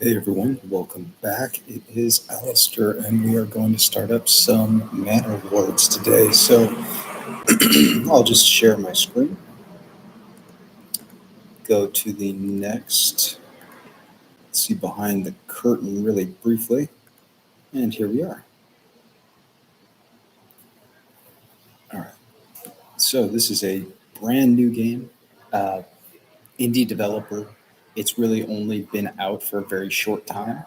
Hey everyone, welcome back. It is Alistair, and we are going to start up some Manor Lords today. So I'll just share my screen, go to the next, see behind the curtain really briefly, and here we are. All right, so this is a brand new game, uh, indie developer. It's really only been out for a very short time,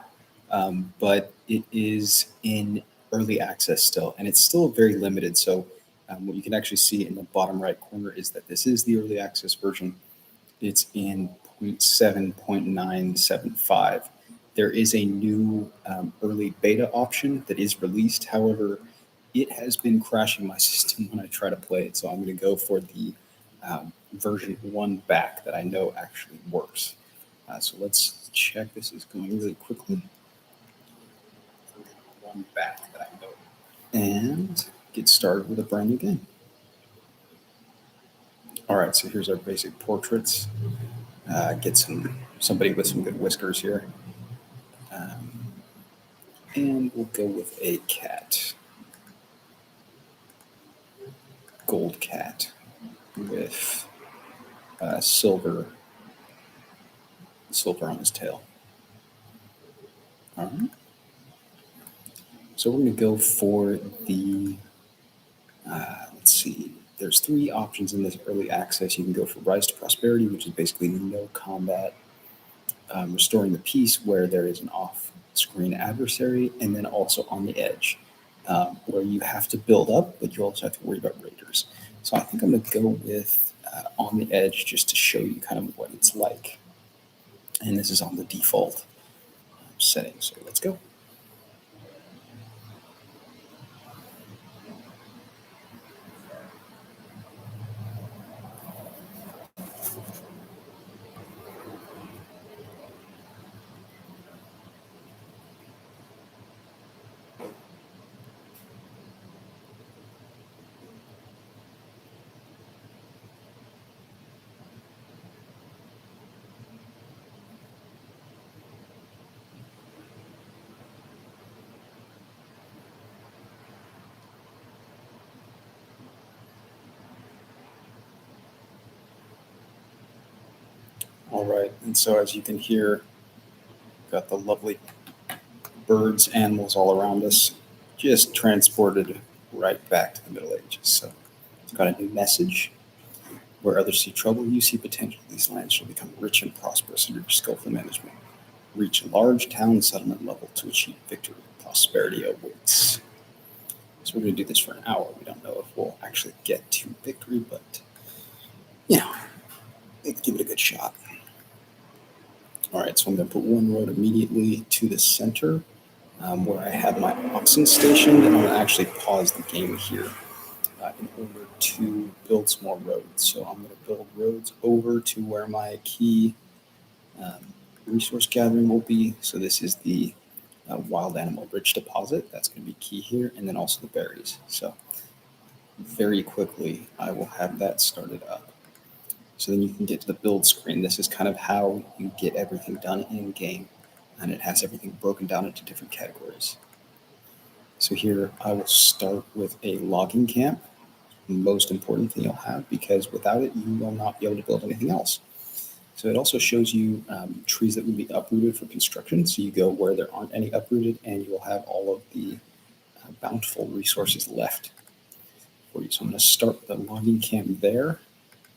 but it is in early access still, and it's still very limited. So, what you can actually see in the bottom right corner is that this is the early access version. It's in 0.7.975. There is a new early beta option that is released. However, it has been crashing my system when I try to play it. So I'm going to go for the version 1 back that I know actually works. So let's check. This is going really quickly. Version 1 back that I know. And get started with a brand new game. All right, so here's our basic portraits. Get somebody with some good whiskers here. Um, and we'll go with a cat. Gold cat with silver on his tail. All right. So we're going to go for the, let's see, there's 3 options in this early access. You can go for Rise to Prosperity, which is basically no combat, restoring the peace where there is an off-screen adversary, and then also On the Edge, where you have to build up, but you also have to worry about raiders. So I think I'm going to go with On the Edge just to show you kind of what it's like. And this is on the default setting, so let's go. All right, and so as you can hear, got the lovely birds, animals all around us, just transported right back to the Middle Ages. So it's got a new message. Where others see trouble, you see potential. These lands shall become rich and prosperous under your skillful management. Reach a large town settlement level to achieve victory. Prosperity awaits. So we're going to do this for an hour. We don't know if we'll actually get to victory, but let's give it a good shot. All right, so I'm going to put one road immediately to the center where I have my oxen stationed, and I'm going to actually pause the game here in order to build some more roads. So I'm going to build roads over to where my key resource gathering will be. So this is the wild animal rich deposit. That's going to be key here, and then also the berries. So very quickly, I will have that started up. So then you can get to the build screen. This is kind of how you get everything done in game, and it has everything broken down into different categories. So here I will start with a logging camp, the most important thing you'll have, because without it, you will not be able to build anything else. So it also shows you trees that would be uprooted for construction. So you go where there aren't any uprooted, and you will have all of the bountiful resources left for you. So I'm going to start with a logging camp there,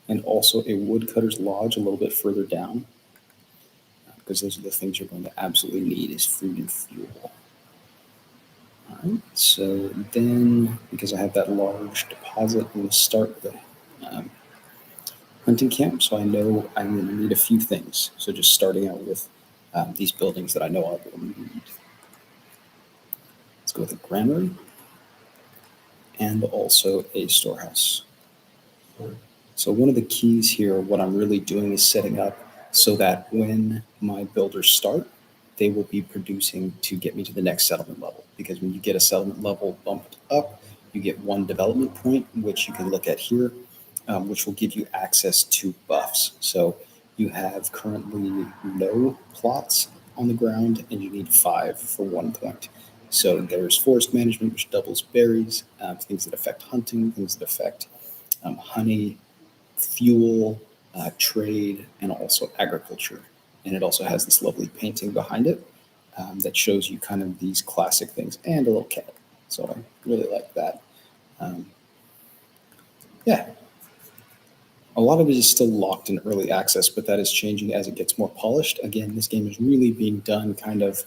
and also a woodcutter's lodge a little bit further down, because those are the things you're going to absolutely need is food and fuel. All right, so then, because I have that large deposit, I'm going to start with a hunting camp, so I know I'm going to need a few things. So just starting out with these buildings that I know I will need. Let's go with a granary and also a storehouse. So one of the keys here, what I'm really doing is setting up so that when my builders start, they will be producing to get me to the next settlement level. Because when you get a settlement level bumped up, you get 1 development point, which you can look at here, which will give you access to buffs. So you have currently no plots on the ground, and you need 5 for 1 point. So there's forest management, which doubles berries, things that affect hunting, things that affect honey, fuel, trade, and also agriculture. And it also has this lovely painting behind it that shows you kind of these classic things and a little cat. So I really like that. Um, yeah, a lot of it is still locked in early access, but that is changing as it gets more polished. Again, this game is really being done kind of,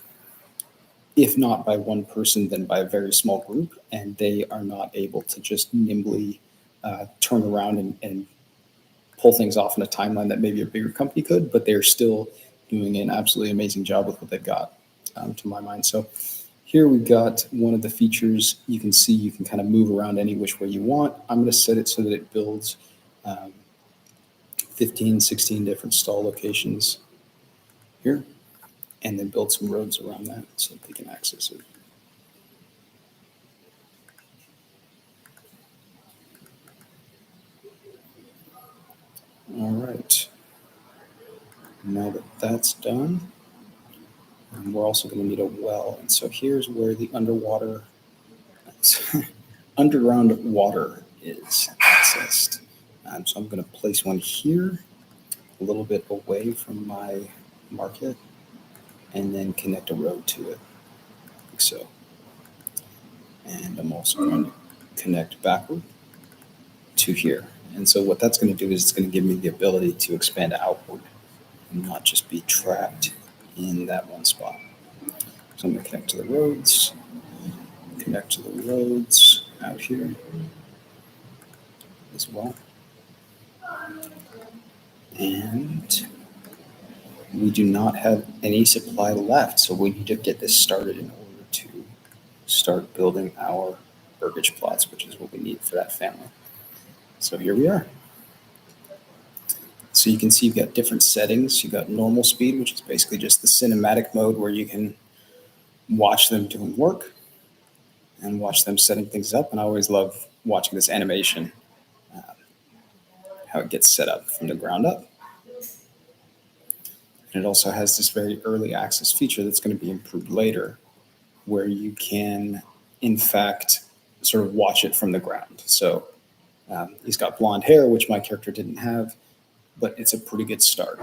if not by one person, then by a very small group, and they are not able to just nimbly turn around and pull things off in a timeline that maybe a bigger company could, but they're still doing an absolutely amazing job with what they've got, to my mind. So here we've got one of the features. You can see you can kind of move around any which way you want. I'm going to set it so that it builds 15, 16 different stall locations here, and then build some roads around that so that they can access it. All right. Now that that's done, we're also going to need a well. And so here's where the underground water is accessed. So I'm going to place one here, a little bit away from my market, and then connect a road to it, like so. And I'm also going to connect backward to here. And so what that's going to do is it's going to give me the ability to expand outward and not just be trapped in that one spot. So I'm going to connect to the roads out here as well. And we do not have any supply left, so we need to get this started in order to start building our herbage plots, which is what we need for that family. So here we are. So you can see you've got different settings. You've got normal speed, which is basically just the cinematic mode where you can watch them doing work and watch them setting things up. And I always love watching this animation, how it gets set up from the ground up. And it also has this very early access feature that's going to be improved later, where you can, in fact, sort of watch it from the ground. So he's got blonde hair, which my character didn't have, but it's a pretty good start.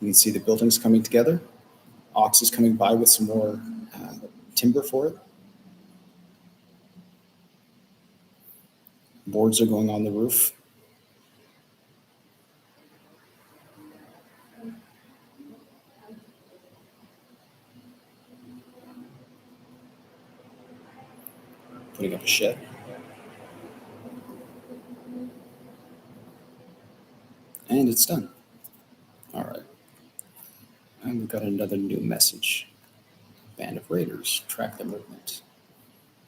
You can see the buildings coming together. Ox is coming by with some more timber for it. Boards are going on the roof. Putting up a shed. And it's done. All right. And we've got another new message. Band of raiders, track their movement.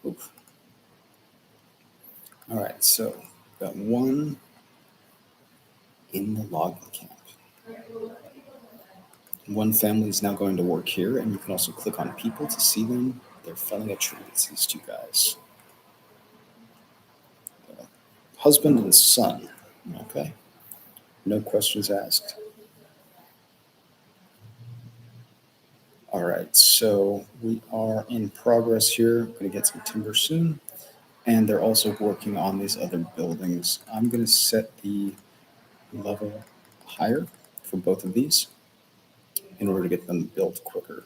Oof. All right, so we've got one in the logging camp. One family is now going to work here, and you can also click on people to see them. They're felling a tree. It's these two guys. Husband and son. Okay. No questions asked. All right, so we are in progress here. Going to get some timber soon. And they're also working on these other buildings. I'm going to set the level higher for both of these in order to get them built quicker.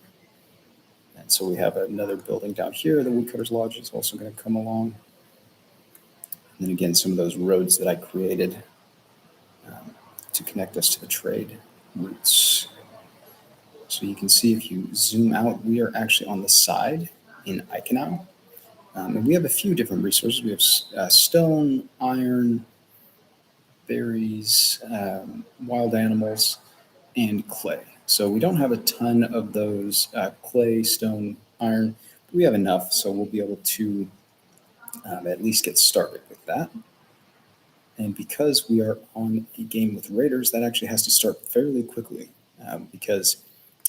And so we have another building down here. The Woodcutter's Lodge is also going to come along. And then again, some of those roads that I created to connect us to the trade routes. So you can see if you zoom out, we are actually on the side in Eichenau. And we have a few different resources. We have stone, iron, berries, wild animals, and clay. So we don't have a ton of those clay, stone, iron. But we have enough, so we'll be able to at least get started with that. And because we are on a game with raiders, that actually has to start fairly quickly, because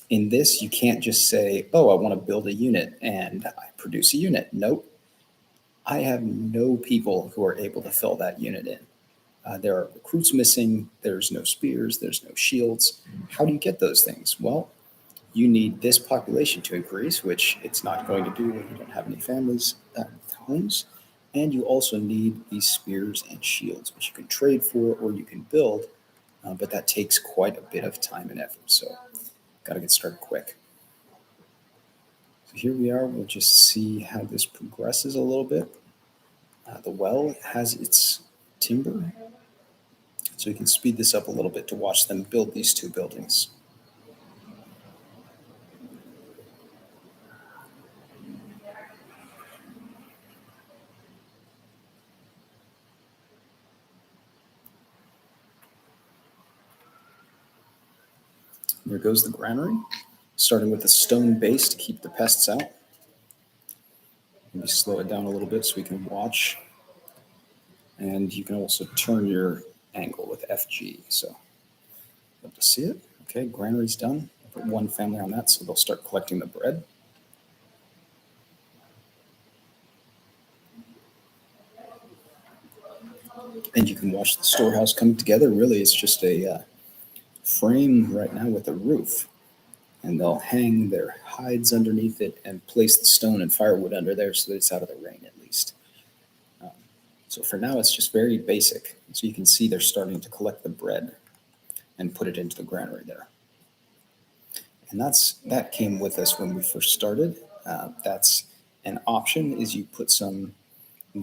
in this, you can't just say, oh, I want to build a unit and I produce a unit. Nope. I have no people who are able to fill that unit in. There are recruits missing. There's no spears. There's no shields. How do you get those things? Well, you need this population to increase, which it's not going to do when you don't have any families, homes. And you also need these spears and shields, which you can trade for or you can build, but that takes quite a bit of time and effort. So, got to get started quick. So here we are. We'll just see how this progresses a little bit. The well has its timber, so we can speed this up a little bit to watch them build these two buildings. There goes the granary, starting with a stone base to keep the pests out. Maybe slow it down a little bit so we can watch. And you can also turn your angle with FG. So, able to see it. Okay, granary's done. Put one family on that, so they'll start collecting the bread. And you can watch the storehouse come together. Really, it's just a frame right now with a roof. And they'll hang their hides underneath it and place the stone and firewood under there so that it's out of the rain at least. So for now, it's just very basic. So you can see they're starting to collect the bread and put it into the granary there. And that came with us when we first started. That's an option is you put some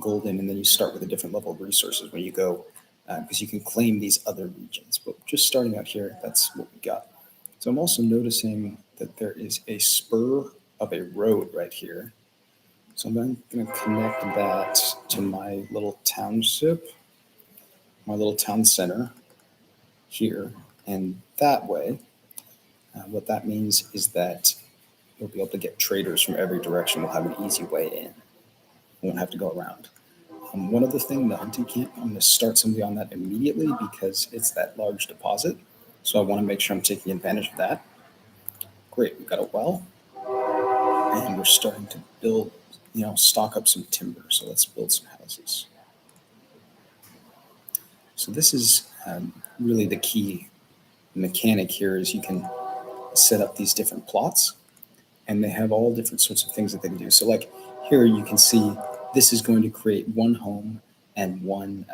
gold in and then you start with a different level of resources when you go, because you can claim these other regions. But just starting out here, that's what we got. So I'm also noticing that there is a spur of a road right here. So I'm going to connect that to my little township, my little town center here. And that way, what that means is that you'll be able to get traders from every direction. We'll have an easy way in. We won't have to go around. One other thing, the hunting camp, I'm going to start somebody on that immediately because it's that large deposit. So I want to make sure I'm taking advantage of that. Great, we've got a well. And we're starting to build, stock up some timber. So let's build some houses. So this is really the key mechanic here is you can set up these different plots and they have all different sorts of things that they can do. So like here you can see this is going to create one home and one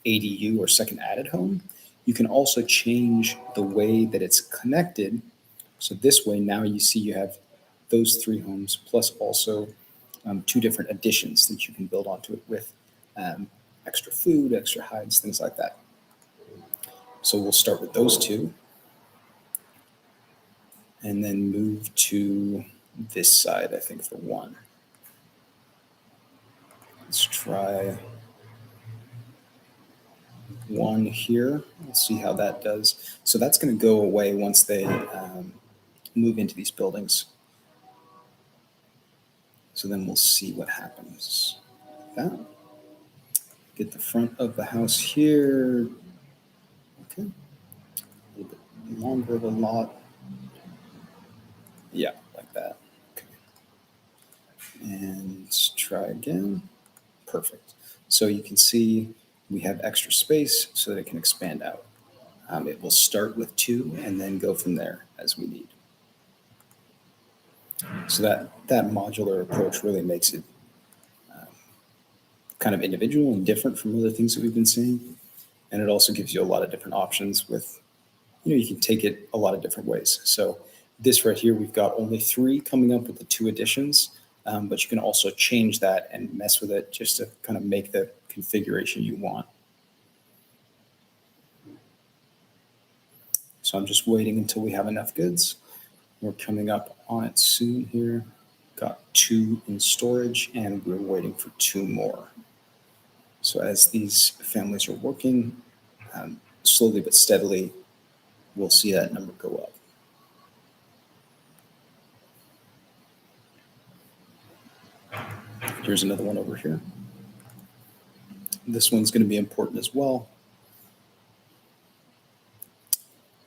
ADU or second added home. You can also change the way that it's connected. So this way now you see you have those three homes plus also two different additions that you can build onto it with extra food, extra hides, things like that. So we'll start with those two and then move to this side, I think, for one. Let's try one here. Let's see how that does. So that's going to go away once they move into these buildings. So then we'll see what happens. Like that. Get the front of the house here. Okay. A little bit longer of a lot. Yeah, like that. Okay. And let's try again. Perfect. So you can see we have extra space so that it can expand out. It will start with two and then go from there as we need. So that modular approach really makes it kind of individual and different from other things that we've been seeing. And it also gives you a lot of different options with, you can take it a lot of different ways. So this right here, we've got only three coming up with the two additions, but you can also change that and mess with it just to kind of make the configuration you want. So I'm just waiting until we have enough goods. We're coming up on it soon here. Got two in storage and we're waiting for two more. So as these families are working, slowly but steadily, we'll see that number go up. Here's another one over here. This one's going to be important as well.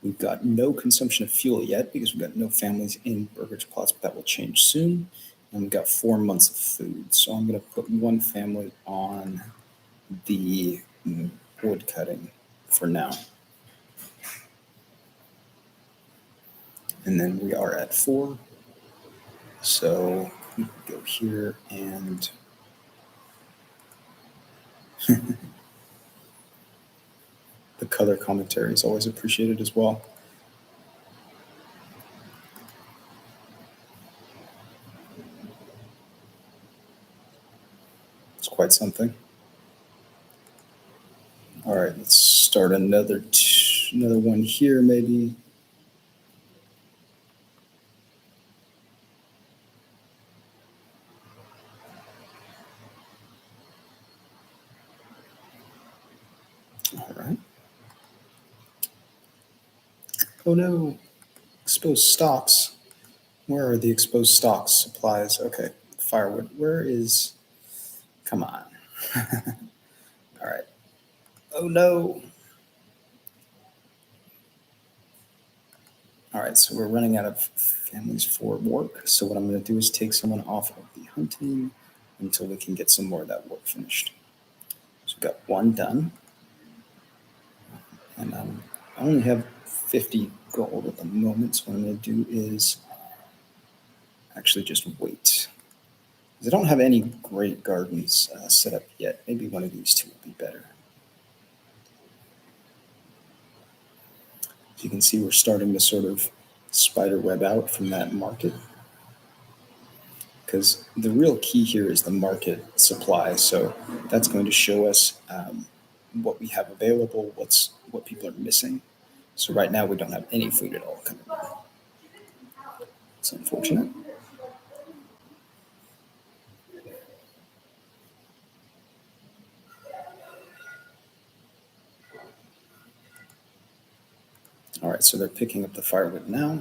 We've got no consumption of fuel yet because we've got no families in burgage plots, but that will change soon. And we've got 4 months of food. So I'm going to put one family on the wood cutting for now. And then we are at 4. So we can go here and the color commentary is always appreciated as well. It's quite something. All right, let's start another one here, maybe. All right. Oh no, exposed stocks. Where are the exposed stocks? Supplies. Okay, firewood. Where is? Come on. All right. Oh no. All right, so we're running out of families for work. So what I'm going to do is take someone off of the hunting until we can get some more of that work finished. So we've got one done, and I only have 50 gold at the moment. So what I'm going to do is actually just wait. Because I don't have any great gardens set up yet. Maybe one of these two will be better. As you can see, we're starting to sort of spider web out from that market. Because the real key here is the market supply. So that's going to show us what we have available, what people are missing. So right now we don't have any food at all coming in. It's unfortunate. All right, so they're picking up the firewood now.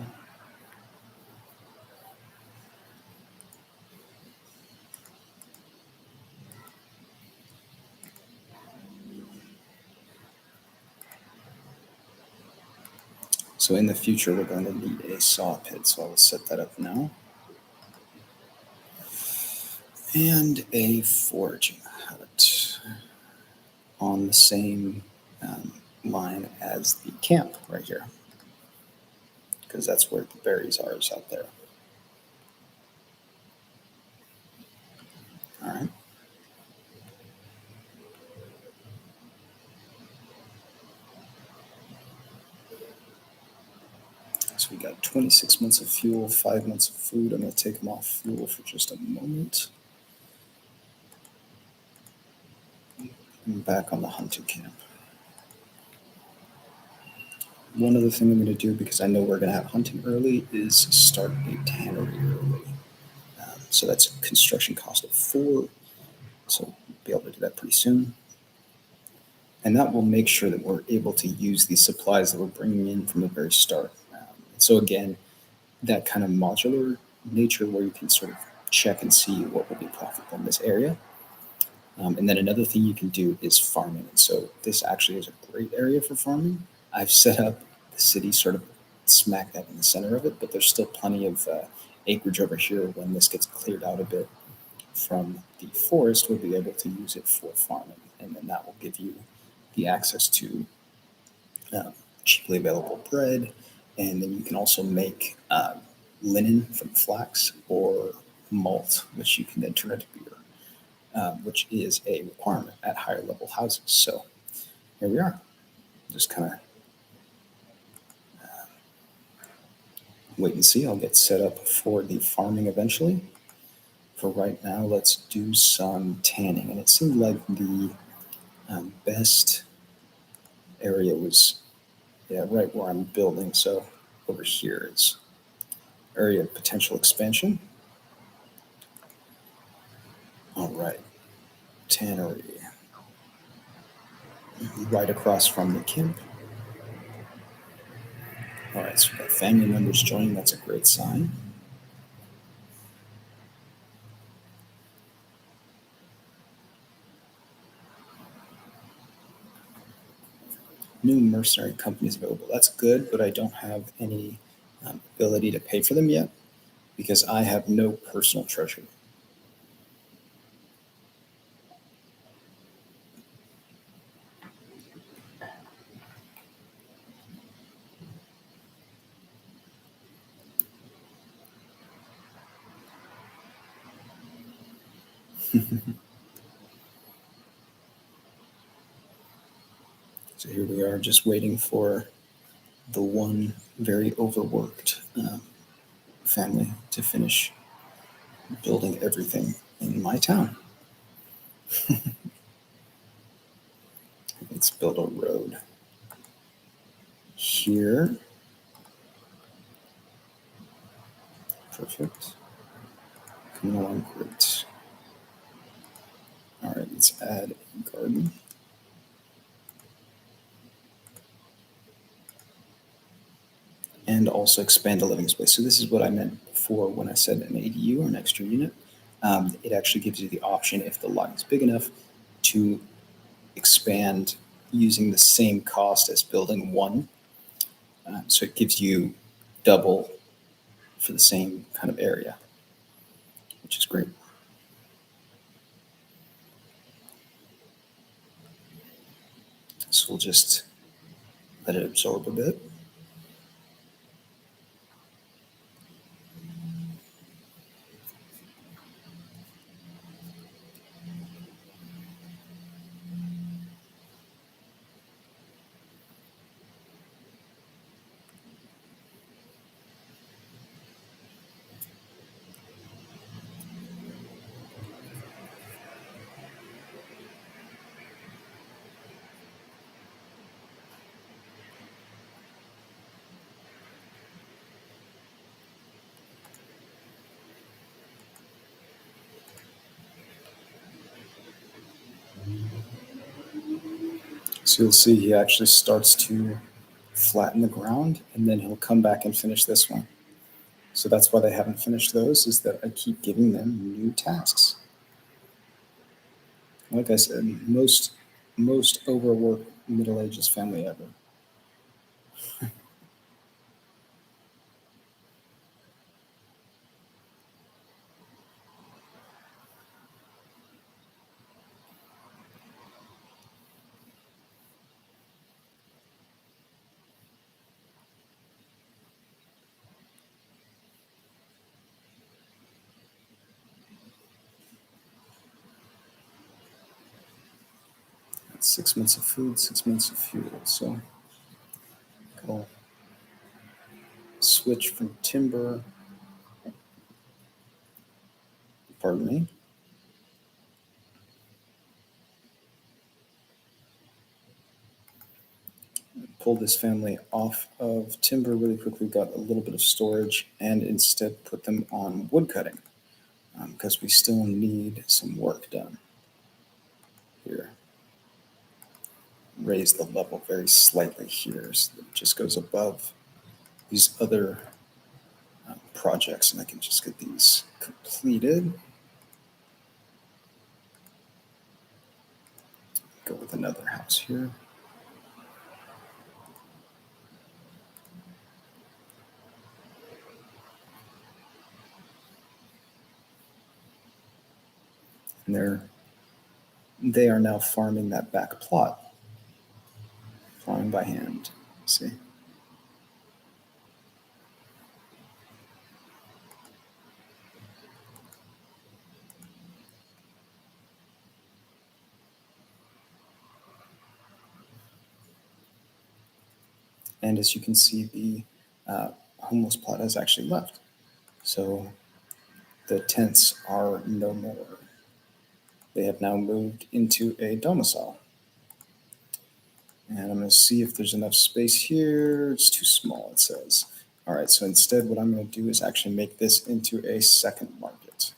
So in the future, we're going to need a saw pit. So I will set that up now. And a foraging hut on the same line as the camp right here. Because that's where the berries are, is out there. All right. So we got 26 months of fuel, 5 months of food. I'm going to take them off fuel for just a moment. I'm back on the hunting camp. One other thing I'm going to do, because I know we're going to have hunting early, is start a tannery early. So that's a construction cost of 4. So we'll be able to do that pretty soon. And that will make sure that we're able to use these supplies that we're bringing in from the very start. So again, that kind of modular nature where you can sort of check and see what will be profitable in this area. And then another thing you can do is farming. And so this actually is a great area for farming. I've set up the city sort of smack dab in the center of it, but there's still plenty of acreage over here. When this gets cleared out a bit from the forest, we'll be able to use it for farming. And then that will give you the access to cheaply available bread. And then you can also make linen from flax or malt, which you can then turn into beer. Which is a requirement at higher level houses. So here we are. Just kind of wait and see. I'll get set up for the farming eventually. For right now, let's do some tanning. And it seemed like the best area was right where I'm building. So over here is area of potential expansion. All right, tannery. Right across from the camp. All right, so we've got family members joining. That's a great sign. New mercenary companies available. That's good, but I don't have any ability to pay for them yet because I have no personal treasure. So here we are, just waiting for the one very overworked family to finish building everything in my town. Let's build a road here. Perfect. Coming along great. All right, let's add a garden. And also expand the living space. So this is what I meant before when I said an ADU or an extra unit. It actually gives you the option, if the lot is big enough, to expand using the same cost as building one. So it gives you double for the same kind of area, which is great. So we'll just let it absorb a bit. So you'll see he actually starts to flatten the ground, and then he'll come back and finish this one. So that's why they haven't finished those, is that I keep giving them new tasks. Like I said, most overworked Middle Ages family ever. That's 6 months of food, 6 months of fuel. So I'll switch from timber, pardon me, pull this family off of timber really quickly, got a little bit of storage, and instead put them on wood cutting because we still need some work done here. Raise the level very slightly here so that it just goes above these other projects, and I can just get these completed. Go with another house here. And they are now farming that back plot, farming by hand. See? And as you can see, the homeless plot has actually left. So the tents are no more. They have now moved into a domicile. And I'm going to see if there's enough space here. It's too small, it says. All right, so instead what I'm going to do is actually make this into a second market.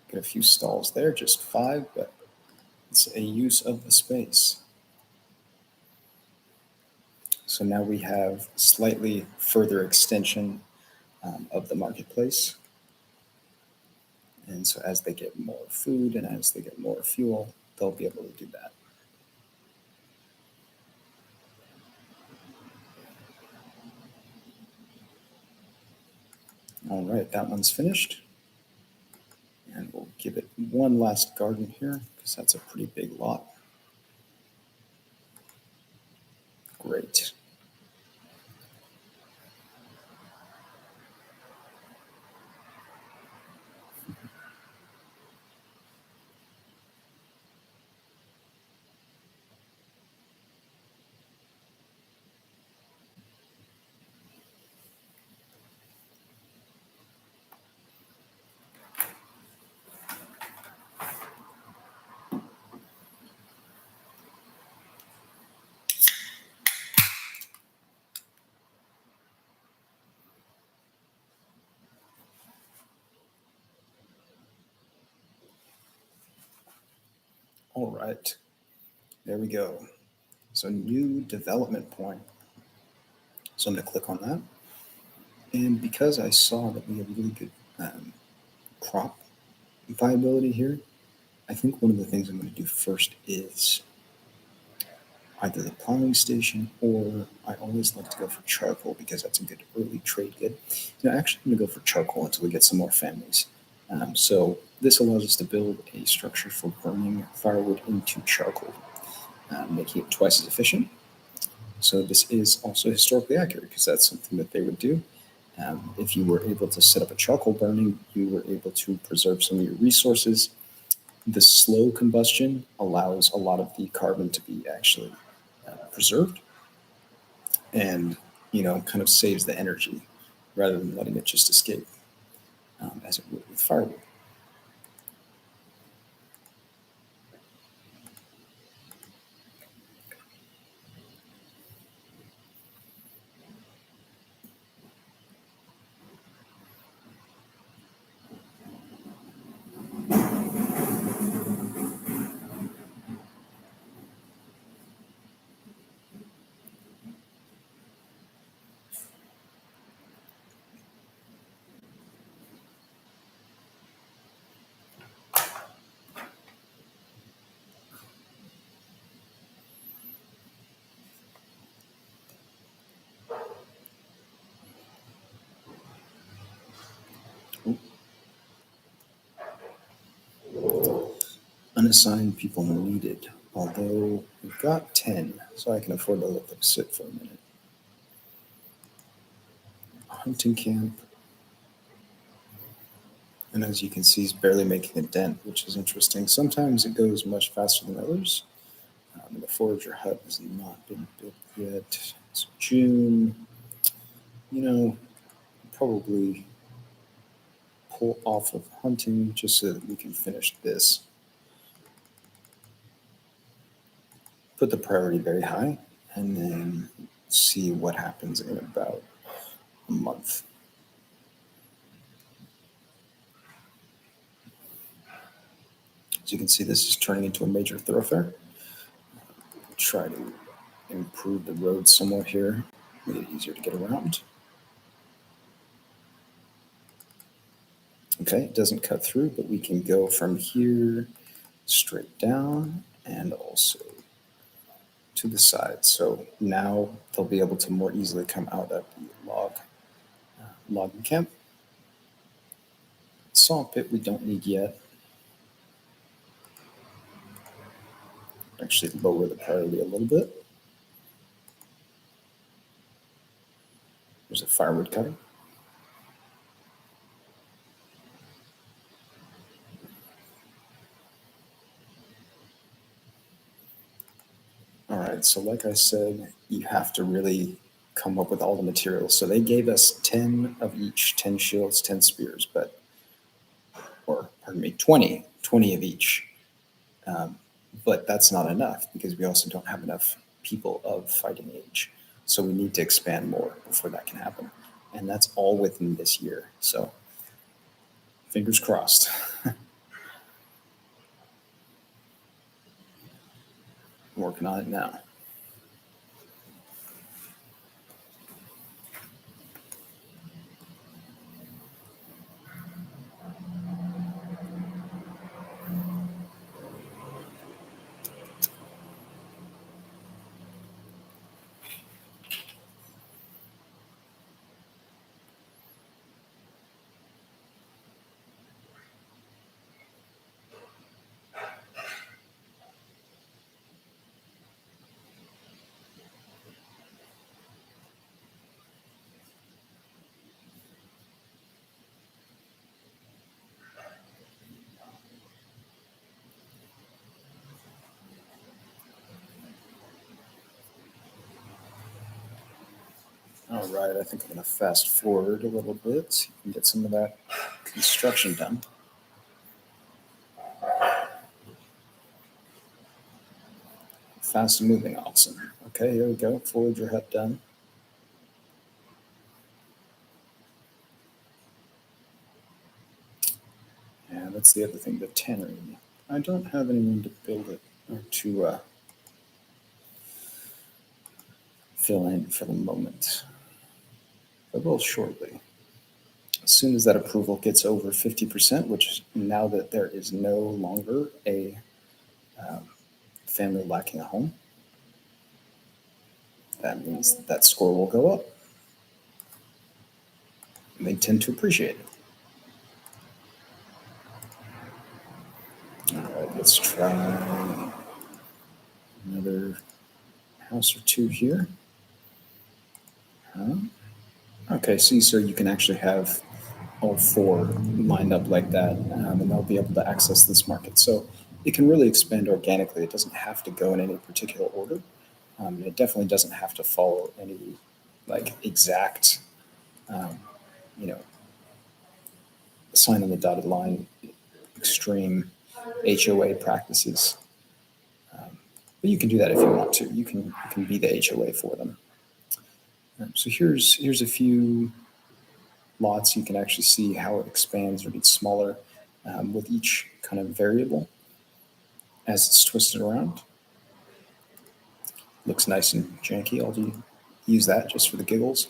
Get a few stalls there, just 5, but it's a use of the space. So now we have slightly further extension of the marketplace. And so as they get more food and as they get more fuel, they'll be able to do that. All right, that one's finished. And we'll give it one last garden here because that's a pretty big lot. Great. All right, there we go. So new development point. So I'm going to click on that. And because I saw that we have really good crop viability here, I think one of the things I'm going to do first is either the plowing station, or I always like to go for charcoal because that's a good early trade good. Actually, I'm going to go for charcoal until we get some more families. So this allows us to build a structure for burning firewood into charcoal, making it twice as efficient. So this is also historically accurate because that's something that they would do. If you were able to set up a charcoal burning, you were able to preserve some of your resources. The slow combustion allows a lot of the carbon to be actually preserved, and kind of saves the energy rather than letting it just escape, as it would with firewood. Unassigned people needed, although we've got 10, so I can afford to let them sit for a minute. Hunting camp, and as you can see, he's barely making a dent, which is interesting. Sometimes it goes much faster than others. The forager hut has not been built yet. It's June. You know, probably pull off of hunting just so that we can finish this. Put the priority very high, and then see what happens in about a month. As you can see, this is turning into a major thoroughfare. Try to improve the road somewhat here, make it easier to get around. Okay, it doesn't cut through, but we can go from here straight down and also to the side. So now they'll be able to more easily come out of the logging camp. Saw pit we don't need yet. Actually lower the priority a little bit. There's a firewood cutter. All right, so like I said, you have to really come up with all the materials. So they gave us 10 of each, 10 shields, 10 spears, or pardon me, 20 of each. Um, but that's not enough because we also don't have enough people of fighting age. So we need to expand more before that can happen. And that's all within this year. So fingers crossed. I'm working on it now. All right, I think I'm going to fast forward a little bit so you can get some of that construction done. Fast moving oxen. Okay, here we go. Forward your hut done. Yeah, that's the other thing, the tannery. I don't have anyone to build it. or to fill in for the moment. I will shortly. As soon as that approval gets over 50%, which now that there is no longer a family lacking a home, that means that score will go up. And they tend to appreciate it. All right, let's try another house or two here. Okay, see, so you can actually have all four lined up like that, and they'll be able to access this market. So it can really expand organically. It doesn't have to go in any particular order. It definitely doesn't have to follow any like exact, um, you know, sign on the dotted line, extreme HOA practices. But you can do that if you want to. You can be the HOA for them. So here's a few lots. You can actually see how it expands or gets smaller with each kind of variable as it's twisted around. Looks nice and janky. I'll use that just for the giggles.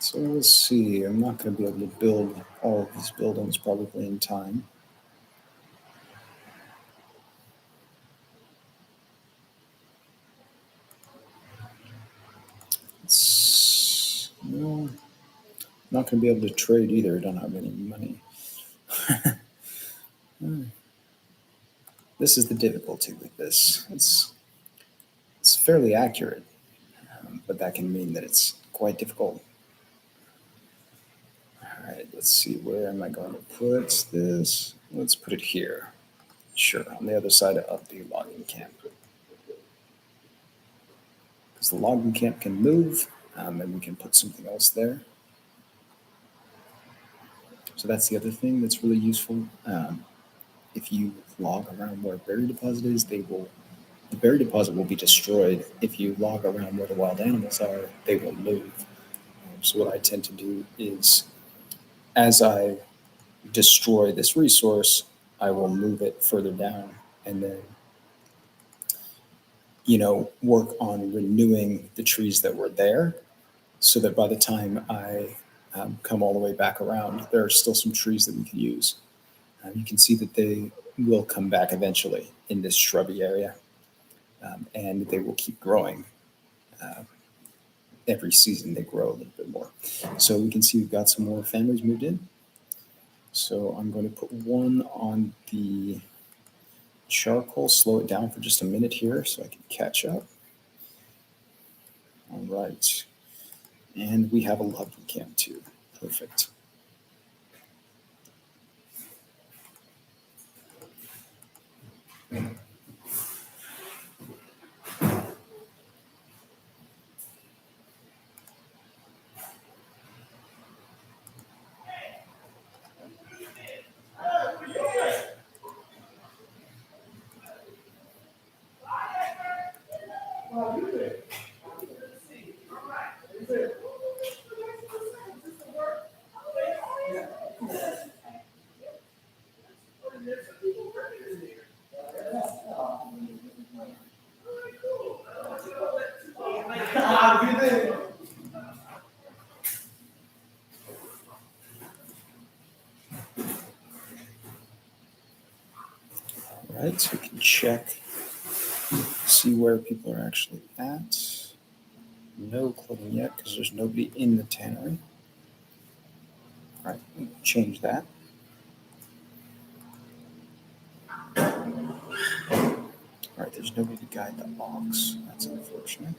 So we'll see. I'm not going to be able to build all of these buildings probably in time. No, not going to be able to trade either. I don't have any money. This is the difficulty with this. It's fairly accurate, but that can mean that it's quite difficult. All right, let's see. Where am I going to put this? Let's put it here. Sure, on the other side of the logging camp. Because the logging camp can move, and we can put something else there. So that's the other thing that's really useful. If you log around where a berry deposit is, the berry deposit will be destroyed. If you log around where the wild animals are, they will move. So what I tend to do is, as I destroy this resource, I will move it further down, and then work on renewing the trees that were there, so that by the time I come all the way back around, there are still some trees that we can use. You can see that they will come back eventually in this shrubby area, and they will keep growing. Uh, every season they grow a little bit more. So we can see we've got some more families moved in. So I'm going to put one on the charcoal, slow it down for just a minute here so I can catch up. All right. And we have a logging camp too. Perfect. All right, so we can check, see where people are actually at. No clothing yet because there's nobody in the tannery. All right, change that. All right, there's nobody to guide the ox. That's unfortunate.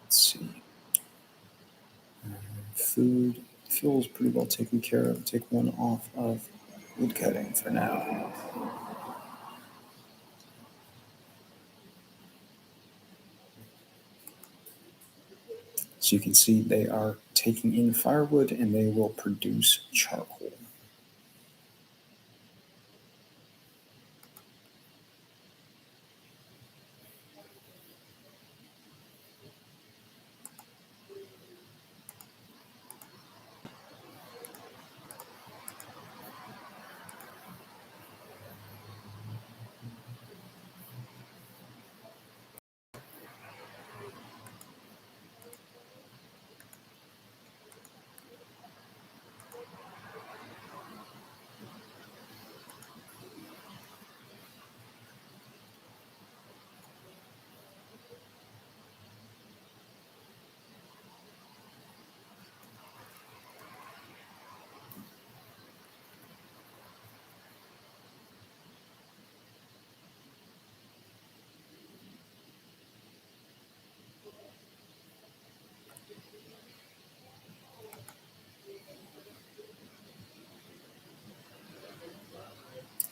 Let's see. Food, fuel's pretty well taken care of. Take one off of wood cutting for now. So you can see they are taking in firewood and they will produce charcoal.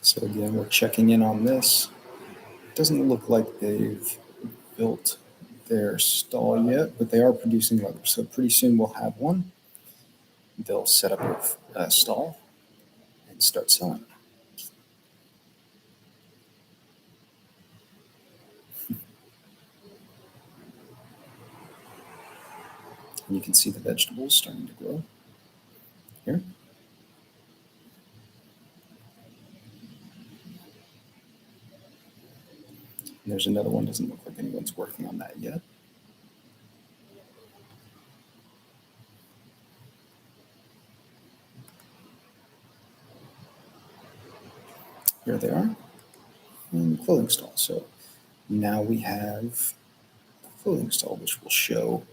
So again, we're checking in on this. It doesn't look like they've built their stall yet, but they are producing leather. So pretty soon we'll have one. They'll set up a stall and start selling. And you can see the vegetables starting to grow here. And there's another one. Doesn't look like anyone's working on that yet. Here they are in the clothing stall. So now we have the clothing stall, which will show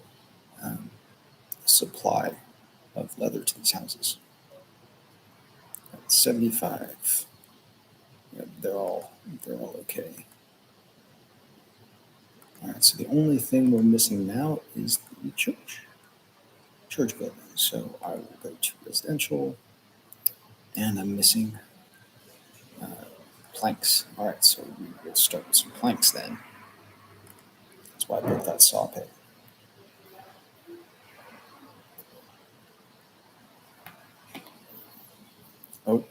supply of leather to these houses. 75. Yeah, they're all okay. All right, so the only thing we're missing now is the church building. So I will go to residential, and I'm missing uh, planks. All right, so we will start with some planks then. That's why I built that saw pit. Oh,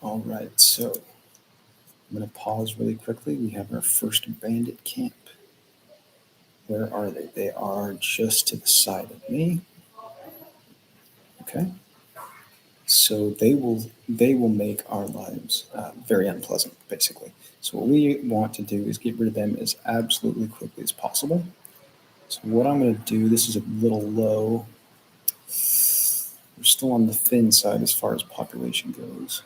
all right. So I'm going to pause really quickly. We have our first bandit camp. Where are they? They are just to the side of me. Okay. So they will make our lives very unpleasant, basically. So what we want to do is get rid of them as absolutely quickly as possible. So what I'm going to do, this is a little low. We're still on the thin side as far as population goes.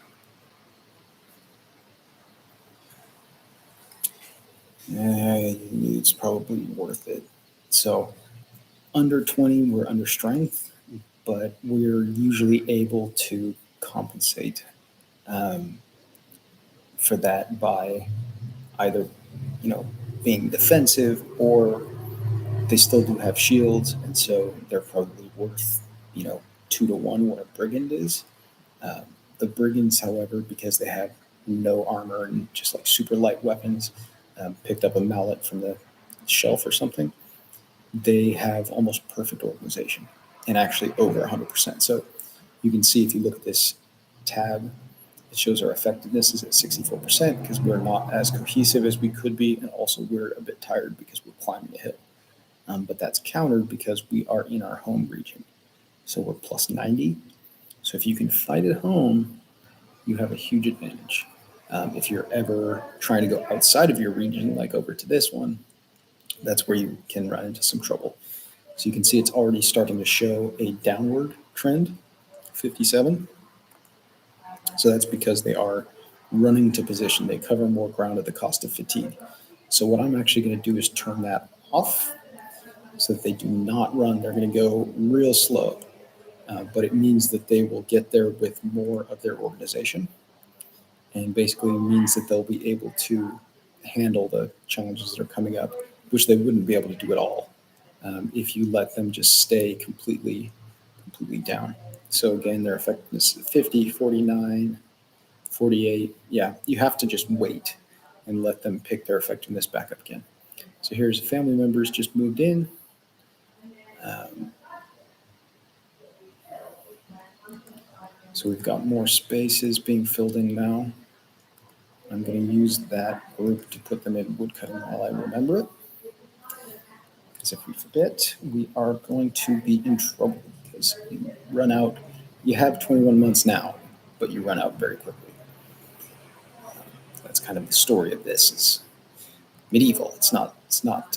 It's probably worth it. So under 20, we're under strength, but we're usually able to compensate um, for that by either, being defensive, or they still do have shields, and so they're probably worth, 2 to 1 what a brigand is. Um, the brigands, however, because they have no armor and just like super light weapons, picked up a mallet from the shelf or something, they have almost perfect organization and actually over 100%. So you can see if you look at this tab, it shows our effectiveness is at 64% because we're not as cohesive as we could be, and also we're a bit tired because we're climbing the hill. But that's countered because we are in our home region. So we're plus 90. So if you can fight at home, you have a huge advantage. If you're ever trying to go outside of your region, like over to this one, that's where you can run into some trouble. So you can see it's already starting to show a downward trend, 57. So that's because they are running to position. They cover more ground at the cost of fatigue. So what I'm actually going to do is turn that off so that they do not run. They're going to go real slow, but it means that they will get there with more of their organization, and basically means that they'll be able to handle the challenges that are coming up, which they wouldn't be able to do at all if you let them just stay completely down. So again, their effectiveness is 50, 49, 48. Yeah, you have to just wait and let them pick their effectiveness back up again. So here's family members just moved in. Um, so we've got more spaces being filled in now. I'm going to use that group to put them in woodcutting while I remember it. Because if we forget, we are going to be in trouble because you run out. You have 21 months now, but you run out very quickly. That's kind of the story of this. It's medieval. It's not. It's not.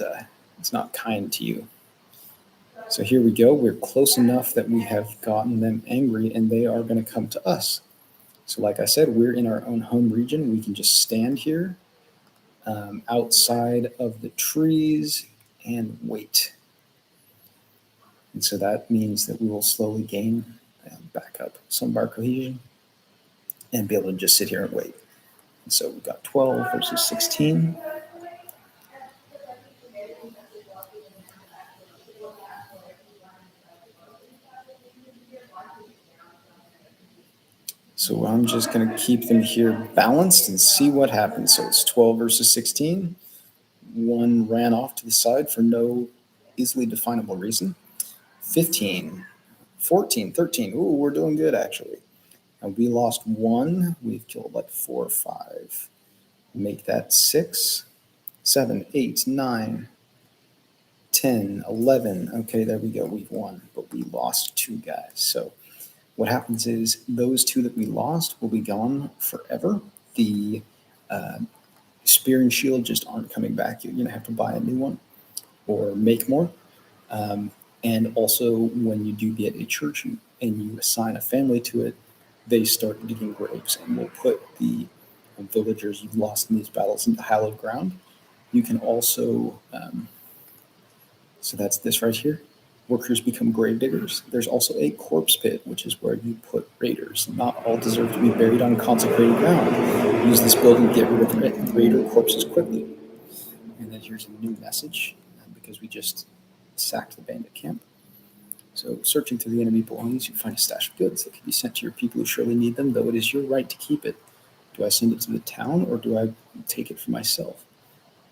It's not kind to you. So here we go. We're close enough that we have gotten them angry, and they are going to come to us. So, like I said, we're in our own home region. We can just stand here outside of the trees and wait. And so that means that we will slowly gain back up some of our cohesion and be able to just sit here and wait. And so we've got 12 versus 16. So I'm just going to keep them here balanced and see what happens. So it's 12 versus 16. One ran off to the side for no easily definable reason. 15, 14, 13. Ooh, we're doing good actually. And we lost one. We've killed like 4 or 5. Make that 6, 7, 8, 9, 10, 11. Okay, there we go. We've won, but we lost 2 guys. So what happens is those 2 that we lost will be gone forever. The spear and shield just aren't coming back. You're going to have to buy a new one or make more. And also, when you do get a church and you assign a family to it, they start digging graves, and we'll put the villagers you've lost in these battles into hallowed ground. You can also, so that's this right here. Workers become grave diggers. There's also a corpse pit, which is where you put raiders. Not all deserve to be buried on consecrated ground. Use this building to get rid of raider corpses quickly. And then here's a new message, because we just sacked the bandit camp. So, searching through the enemy belongings, you find a stash of goods that can be sent to your people who surely need them, though it is your right to keep it. Do I send it to the town, or do I take it for myself?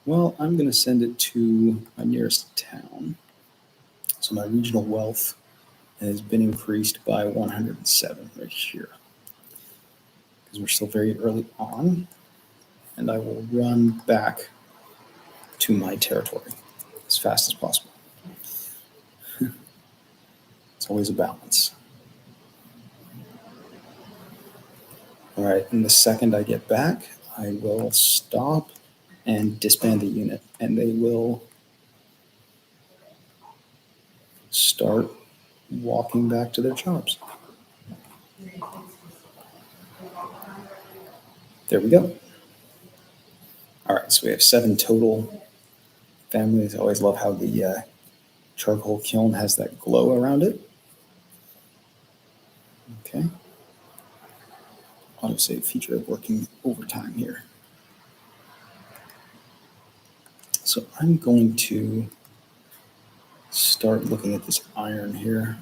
Well, I'm going to send it to my nearest town. So my regional wealth has been increased by 107 right here. Because we're still very early on. And I will run back to my territory as fast as possible. It's always a balance. All right, and the second I get back, I will stop and disband the unit, and they will start walking back to their jobs. There we go. All right, so we have 7 total families. I always love how the charcoal kiln has that glow around it. Okay. Autosave feature of working overtime here. So I'm going to start looking at this iron here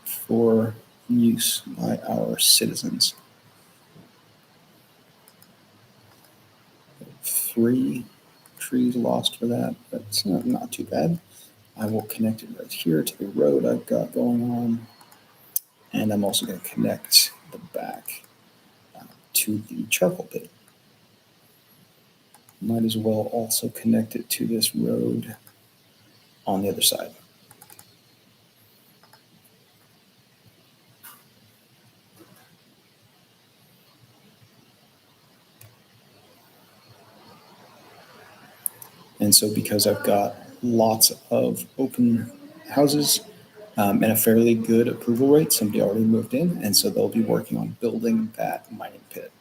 for use by our citizens. 3 trees lost for that. That's not too bad. I will connect it right here to the road I've got going on. And I'm also going to connect the back to the charcoal pit. Might as well also connect it to this road on the other side. And so because I've got lots of open houses and a fairly good approval rate, somebody already moved in, and so they'll be working on building that mining pit.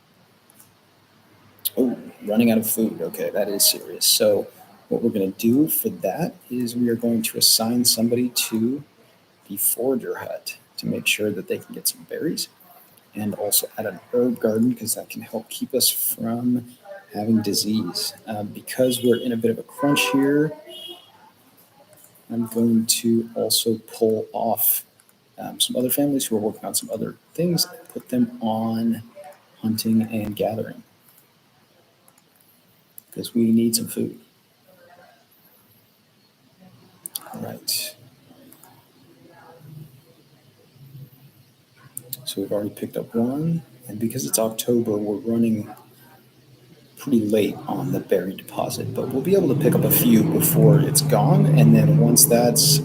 Oh, running out of food. Okay, that is serious. So what we're going to do for that is we are going to assign somebody to the forager hut to make sure that they can get some berries, and also add an herb garden because that can help keep us from having disease. Because we're in a bit of a crunch here, I'm going to also pull off some other families who are working on some other things, put them on hunting and gathering because we need some food. All right. So we've already picked up one, and because it's October, we're running pretty late on the berry deposit, but we'll be able to pick up a few before it's gone, and then once that's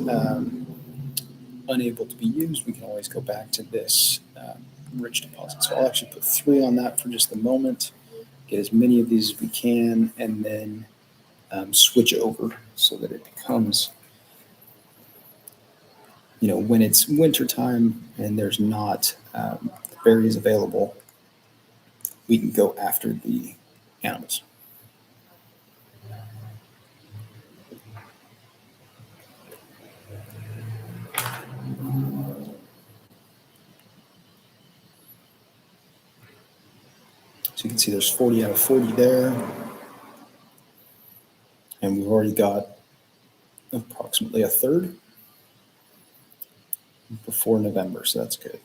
unable to be used, we can always go back to this rich deposit. So I'll actually put 3 on that for just the moment, get as many of these as we can, and then switch over so that it becomes, when it's winter time and there's not berries available, we can go after the animals. So you can see there's 40 out of 40 there. And we've already got approximately a third before November, so that's good.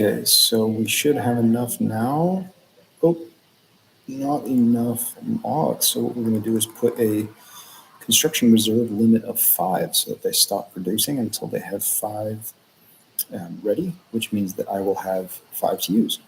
Okay, so we should have enough now. Oh, not enough logs. So what we're going to do is put a construction reserve limit of 5 so that they stop producing until they have 5 ready, which means that I will have 5 to use.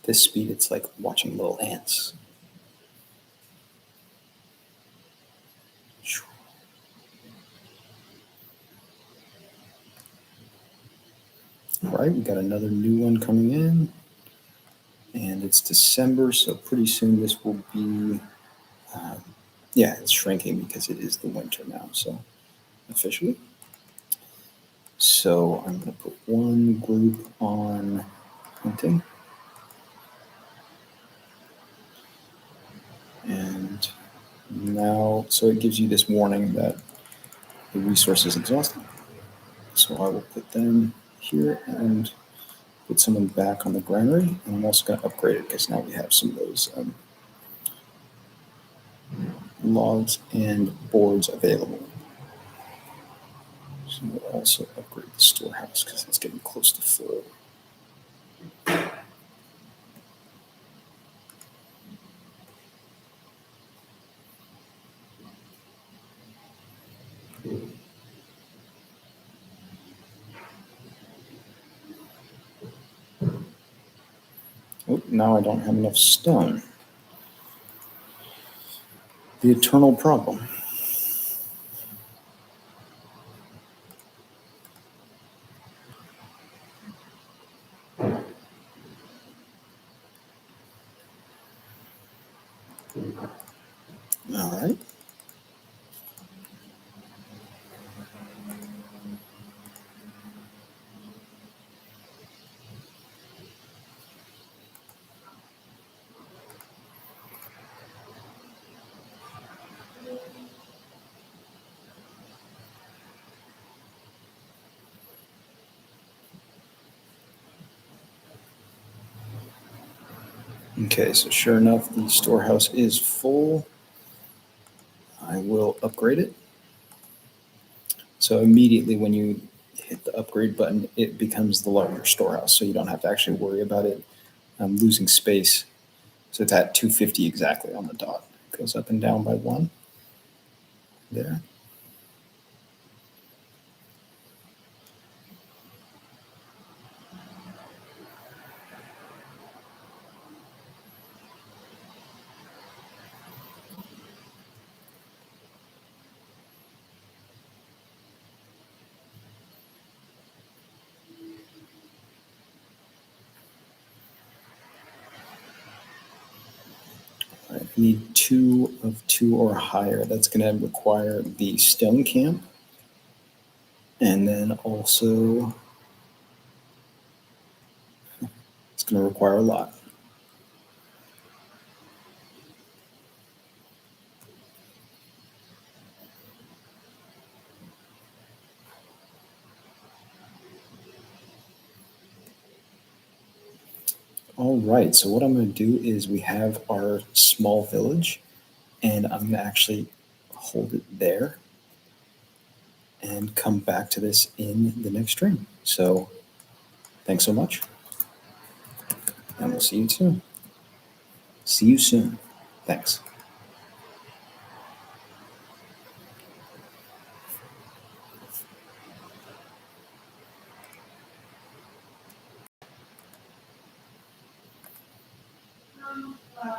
This speed, it's like watching little ants. All right, we got another new one coming in, and it's December, so pretty soon this will be, it's shrinking because it is the winter now, so officially. So I'm going to put one group on hunting. And now, so it gives you this warning that the resource is exhausted. So I will put them here and put someone back on the granary. And I'm also going to upgrade it because now we have some of those logs and boards available. So we'll also upgrade the storehouse because it's getting close to full. Oh, now I don't have enough stone. The eternal problem. All right. Okay, so sure enough, the storehouse is full. I will upgrade it. So immediately when you hit the upgrade button, it becomes the larger storehouse. So you don't have to actually worry about it losing space. So it's at 250 exactly on the dot. It goes up and down by 1 there. I need 2 of 2 or higher. That's going to require the stone camp. And then also, it's going to require a lot. All right, so what I'm going to do is we have our small village, and I'm going to actually hold it there and come back to this in the next stream. So thanks so much, and we'll see you soon. See you soon. Thanks.